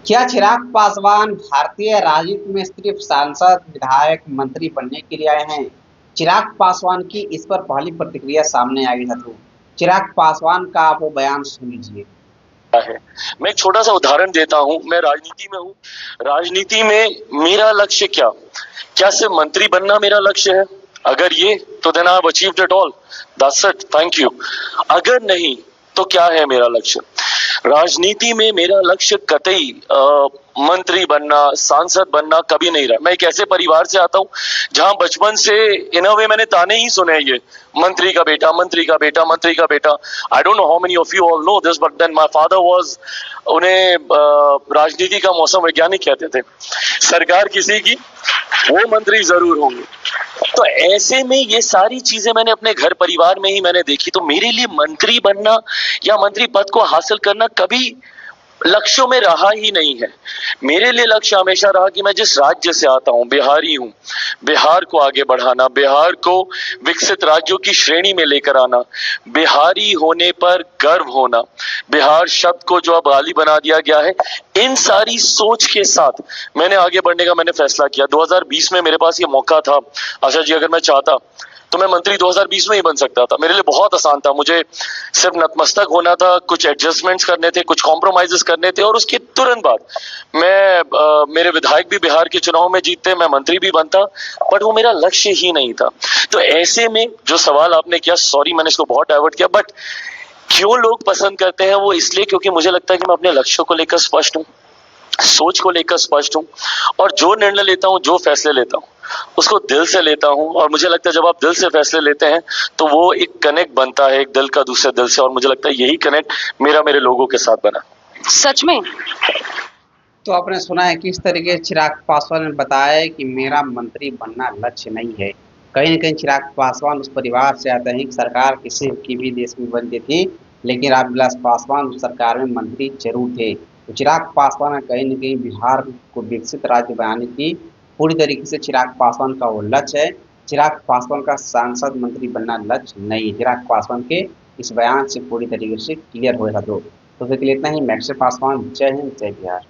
क्या चिराग पासवान भारतीय राजनीति में सिर्फ सांसद, विधायक, मंत्री बनने के लिए आए हैं? चिराग पासवान की इस पर पहली प्रतिक्रिया सामने आई है। तो चिराग पासवान का आप वो बयान सुन लीजिए। है। मैं एक छोटा सा उदाहरण देता हूं। मैं राजनीति में हूं। राजनीति में मेरा लक्ष्य क्या सिर्फ मंत्री बनना मेरा लक्ष्य है? अगर ये तो then I have achieved it all. That's it, thank you. अगर नहीं तो क्या है मेरा लक्ष्य? राजनीति में मेरा लक्ष्य कतई मंत्री बनना, सांसद बनना कभी नहीं रहा। मैं एक ऐसे परिवार से आता हूं जहां बचपन से इन अ वे मैंने ताने ही सुने, ये मंत्री का बेटा, मंत्री का बेटा, मंत्री का बेटा। I don't know how many of you all know this, but then my father was, उन्हें राजनीति का मौसम वैज्ञानिक कहते थे। सरकार किसी की, वो मंत्री जरूर होंगे। तो ऐसे में ये सारी चीजें मैंने अपने घर परिवार में ही मैंने देखी। तो मेरे लिए मंत्री बनना या मंत्री पद को हासिल करना कभी लक्ष्यों में रहा ही नहीं है। मेरे लिए लक्ष्य हमेशा रहा कि मैं जिस राज्य से आता हूं, बिहारी हूं, बिहार को आगे बढ़ाना, बिहार को विकसित राज्यों की श्रेणी में लेकर आना, बिहारी होने पर गर्व होना, बिहार शब्द को जो अब गाली बना दिया गया है, इन सारी सोच के साथ मैंने आगे बढ़ने का मैंने फैसला किया। 2020 में मेरे पास ये मौका था। आशा जी, अगर मैं चाहता तो मैं मंत्री 2020 में ही बन सकता था। मेरे लिए बहुत आसान था। मुझे सिर्फ नतमस्तक होना था, कुछ एडजस्टमेंट्स करने थे, कुछ कॉम्प्रोमाइजेस करने थे, और उसके तुरंत बाद मेरे विधायक भी बिहार के चुनाव में जीतते, मैं मंत्री भी बनता। बट वो मेरा लक्ष्य ही नहीं था। तो ऐसे में जो सवाल आपने किया, सॉरी मैंने इसको बहुत डाइवर्ट किया, बट क्यों लोग पसंद करते हैं वो इसलिए क्योंकि मुझे लगता है कि मैं अपने लक्ष्यों को लेकर स्पष्ट हूँ, सोच को लेकर स्पष्ट हूँ, और जो निर्णय लेता हूँ, जो फैसले लेता हूँ, उसको दिल से लेता हूँ। और मुझे लगता है जब आप दिल से फैसले लेते हैं तो वो एक कनेक्ट बनता है, एक दिल का दूसरे दिल से, और मुझे लगता है यही कनेक्ट मेरा मेरे लोगों के साथ बना। सच में। तो आपने सुना है किस तरीके से चिराग पासवान ने बताया है कि मेरा मंत्री बनना लक्ष्य नहीं है। कहीं न कहीं चिराग पासवान उस परिवार से आते हैं कि सरकार किसी की भी देश में बनती थी, लेकिन रामविलास पासवान उस सरकार में मंत्री ज़रूर थे। तो चिराग पासवान ने कहीं न कहीं बिहार को विकसित राज्य बनाने की पूरी तरीके से चिराग पासवान का वो लक्ष्य है। चिराग पासवान का सांसद मंत्री बनना लक्ष्य नहीं है। चिराग पासवान के इस बयान से पूरी तरीके से क्लियर हो गया था। तो फिर इतना ही। मैं अक्षय पासवान, जय हिंद, जय बिहार।